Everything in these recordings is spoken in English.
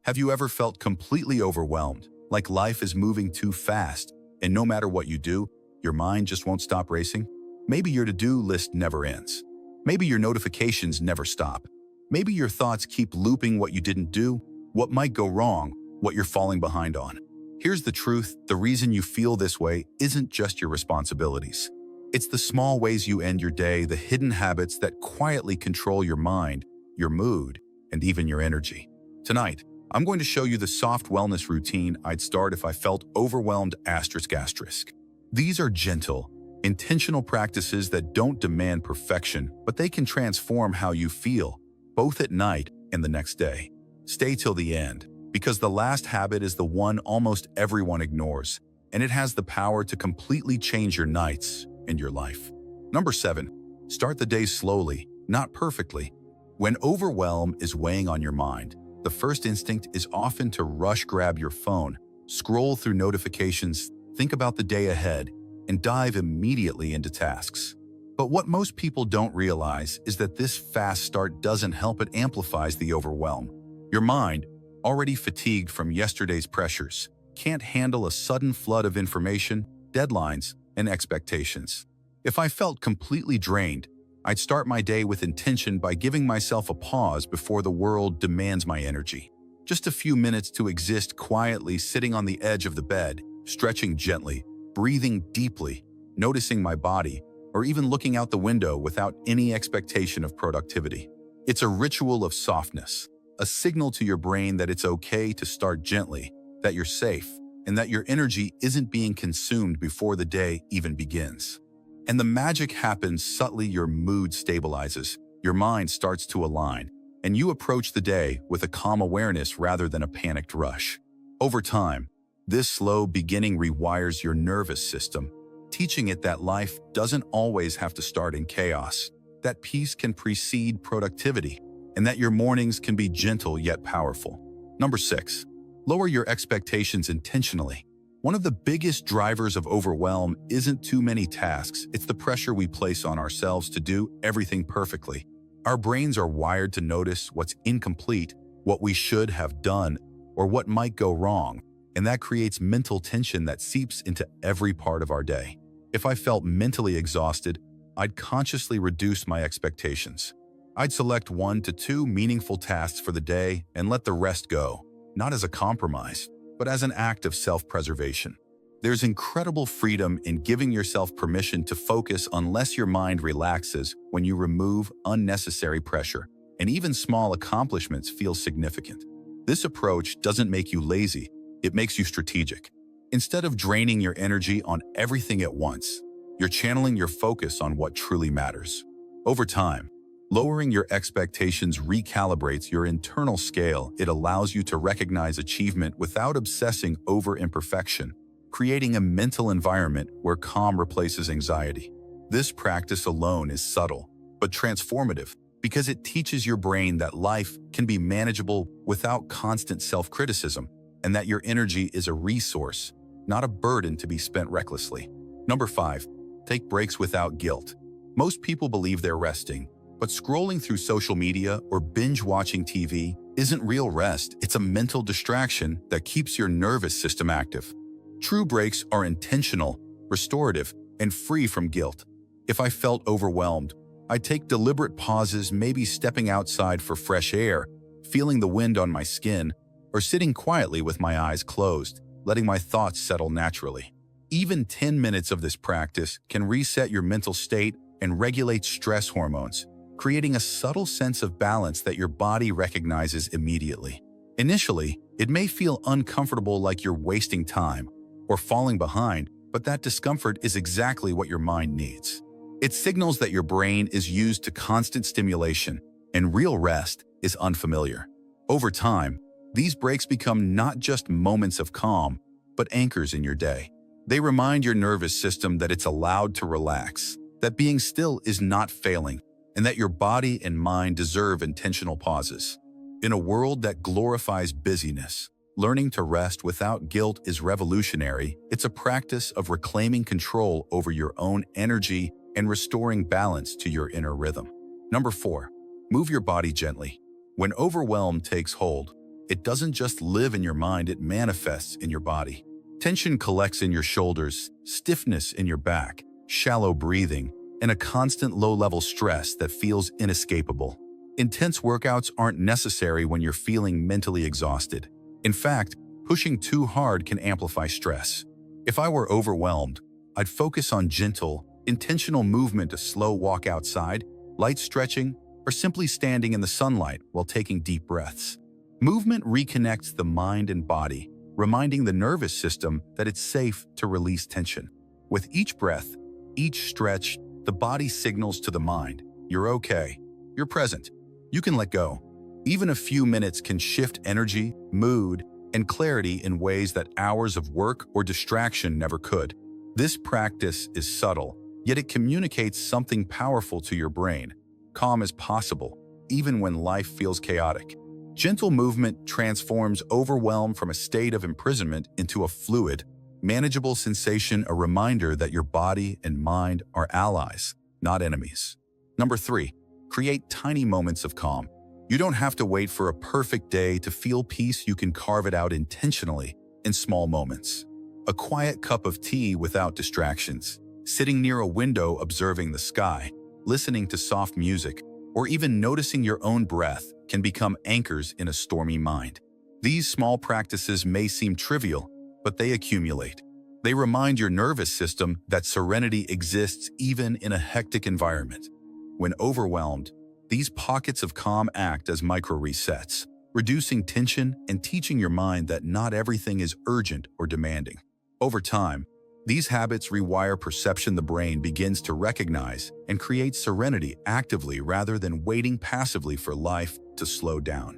Have you ever felt completely overwhelmed, like life is moving too fast, and no matter what you do, your mind just won't stop racing? Maybe your to-do list never ends. Maybe your notifications never stop. Maybe your thoughts keep looping what you didn't do, what might go wrong, what you're falling behind on. Here's the truth: the reason you feel this way isn't just your responsibilities. It's the small ways you end your day, the hidden habits that quietly control your mind, your mood, and even your energy. Tonight, I'm going to show you the soft wellness routine I'd start if I felt overwhelmed ***. These are gentle, intentional practices that don't demand perfection, but they can transform how you feel, both at night and the next day. Stay till the end, because the last habit is the one almost everyone ignores, and it has the power to completely change your nights and your life. Number 7. Start the day slowly, not perfectly. When overwhelm is weighing on your mind, the first instinct is often to grab your phone, scroll through notifications, think about the day ahead, and dive immediately into tasks. But what most people don't realize is that this fast start doesn't help, it amplifies the overwhelm. Your mind, already fatigued from yesterday's pressures, can't handle a sudden flood of information, deadlines, and expectations. If I felt completely drained, I'd start my day with intention by giving myself a pause before the world demands my energy. Just a few minutes to exist quietly, sitting on the edge of the bed, stretching gently, breathing deeply, noticing my body, or even looking out the window without any expectation of productivity. It's a ritual of softness, a signal to your brain that it's okay to start gently, that you're safe, and that your energy isn't being consumed before the day even begins. And the magic happens subtly: your mood stabilizes, your mind starts to align, and you approach the day with a calm awareness rather than a panicked rush. Over time, this slow beginning rewires your nervous system, teaching it that life doesn't always have to start in chaos, that peace can precede productivity, and that your mornings can be gentle yet powerful. Number 6. Lower your expectations intentionally. One of the biggest drivers of overwhelm isn't too many tasks, it's the pressure we place on ourselves to do everything perfectly. Our brains are wired to notice what's incomplete, what we should have done, or what might go wrong, and that creates mental tension that seeps into every part of our day. If I felt mentally exhausted, I'd consciously reduce my expectations. I'd select 1 to 2 meaningful tasks for the day and let the rest go, not as a compromise, but as an act of self-preservation. There's incredible freedom in giving yourself permission to focus unless your mind relaxes when you remove unnecessary pressure, and even small accomplishments feel significant. This approach doesn't make you lazy, it makes you strategic. Instead of draining your energy on everything at once, you're channeling your focus on what truly matters. Over time, lowering your expectations recalibrates your internal scale. It allows you to recognize achievement without obsessing over imperfection, creating a mental environment where calm replaces anxiety. This practice alone is subtle, but transformative, because it teaches your brain that life can be manageable without constant self-criticism, and that your energy is a resource, not a burden to be spent recklessly. Number 5. Take breaks without guilt. Most people believe they're resting, but scrolling through social media or binge-watching TV isn't real rest. It's a mental distraction that keeps your nervous system active. True breaks are intentional, restorative, and free from guilt. If I felt overwhelmed, I'd take deliberate pauses, maybe stepping outside for fresh air, feeling the wind on my skin, or sitting quietly with my eyes closed, letting my thoughts settle naturally. Even 10 minutes of this practice can reset your mental state and regulate stress hormones, creating a subtle sense of balance that your body recognizes immediately. Initially, it may feel uncomfortable, like you're wasting time or falling behind, but that discomfort is exactly what your mind needs. It signals that your brain is used to constant stimulation, and real rest is unfamiliar. Over time, these breaks become not just moments of calm, but anchors in your day. They remind your nervous system that it's allowed to relax, that being still is not failing, and that your body and mind deserve intentional pauses. In a world that glorifies busyness, learning to rest without guilt is revolutionary. It's a practice of reclaiming control over your own energy and restoring balance to your inner rhythm. Number 4. Move your body gently. When overwhelm takes hold, It doesn't just live in your mind, it manifests in your body. Tension collects in your shoulders, stiffness in your back, shallow breathing, and a constant low-level stress that feels inescapable. Intense workouts aren't necessary when you're feeling mentally exhausted. In fact, pushing too hard can amplify stress. If I were overwhelmed, I'd focus on gentle, intentional movement, a slow walk outside, light stretching, or simply standing in the sunlight while taking deep breaths. Movement reconnects the mind and body, reminding the nervous system that it's safe to release tension. With each breath, each stretch, the body signals to the mind, you're okay, you're present, you can let go. Even a few minutes can shift energy, mood, and clarity in ways that hours of work or distraction never could. This practice is subtle, yet it communicates something powerful to your brain. Calm is possible, even when life feels chaotic. Gentle movement transforms overwhelm from a state of imprisonment into a fluid, manageable sensation, a reminder that your body and mind are allies, not enemies. Number 3, create tiny moments of calm. You don't have to wait for a perfect day to feel peace. You can carve it out intentionally in small moments. A quiet cup of tea without distractions, sitting near a window observing the sky, listening to soft music, or even noticing your own breath can become anchors in a stormy mind. These small practices may seem trivial, but they accumulate. They remind your nervous system that serenity exists even in a hectic environment. When overwhelmed, these pockets of calm act as micro-resets, reducing tension and teaching your mind that not everything is urgent or demanding. Over time, these habits rewire perception. The brain begins to recognize and create serenity actively rather than waiting passively for life to slow down.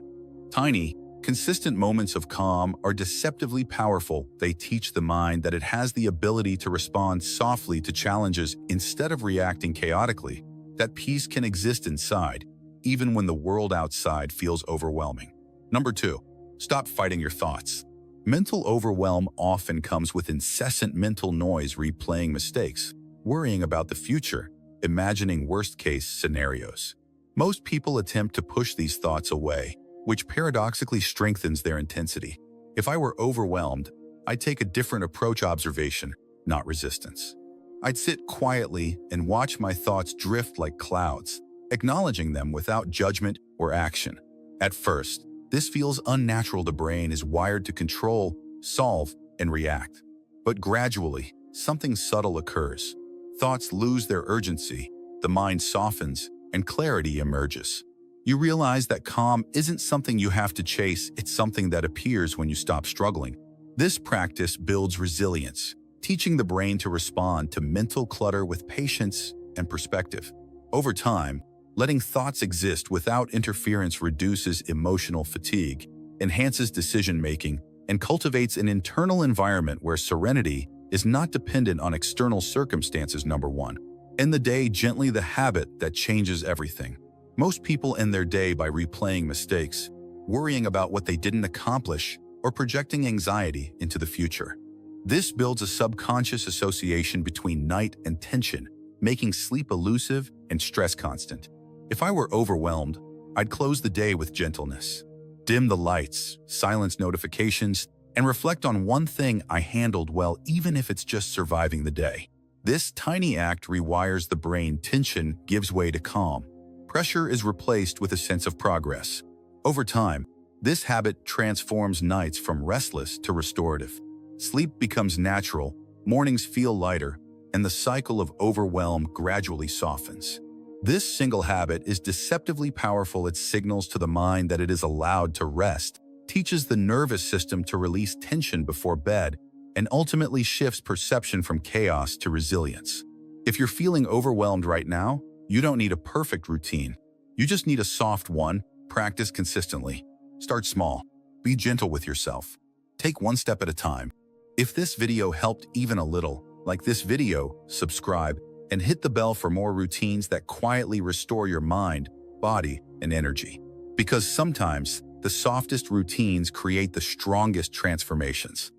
Tiny, consistent moments of calm are deceptively powerful. They teach the mind that it has the ability to respond softly to challenges instead of reacting chaotically, that peace can exist inside, even when the world outside feels overwhelming. Number 2, stop fighting your thoughts. Mental overwhelm often comes with incessant mental noise, replaying mistakes, worrying about the future, imagining worst-case scenarios. Most people attempt to push these thoughts away, which paradoxically strengthens their intensity. If I were overwhelmed, I'd take a different approach: observation, not resistance. I'd sit quietly and watch my thoughts drift like clouds, acknowledging them without judgment or action. At first, this feels unnatural. The brain is wired to control, solve, and react. But gradually, something subtle occurs. Thoughts lose their urgency, the mind softens, and clarity emerges. You realize that calm isn't something you have to chase, it's something that appears when you stop struggling. This practice builds resilience, teaching the brain to respond to mental clutter with patience and perspective. Over time, letting thoughts exist without interference reduces emotional fatigue, enhances decision-making, and cultivates an internal environment where serenity is not dependent on external circumstances. Number 1, end the day gently, the habit that changes everything. Most people end their day by replaying mistakes, worrying about what they didn't accomplish, or projecting anxiety into the future. This builds a subconscious association between night and tension, making sleep elusive and stress constant. If I were overwhelmed, I'd close the day with gentleness, dim the lights, silence notifications, and reflect on one thing I handled well, even if it's just surviving the day. This tiny act rewires the brain. Tension gives way to calm. Pressure is replaced with a sense of progress. Over time, this habit transforms nights from restless to restorative. Sleep becomes natural, mornings feel lighter, and the cycle of overwhelm gradually softens. This single habit is deceptively powerful. It signals to the mind that it is allowed to rest, teaches the nervous system to release tension before bed, and ultimately shifts perception from chaos to resilience. If you're feeling overwhelmed right now, you don't need a perfect routine. You just need a soft one. Practice consistently. Start small. Be gentle with yourself. Take one step at a time. If this video helped even a little, like this video, subscribe, and hit the bell for more routines that quietly restore your mind, body, and energy. Because sometimes, the softest routines create the strongest transformations.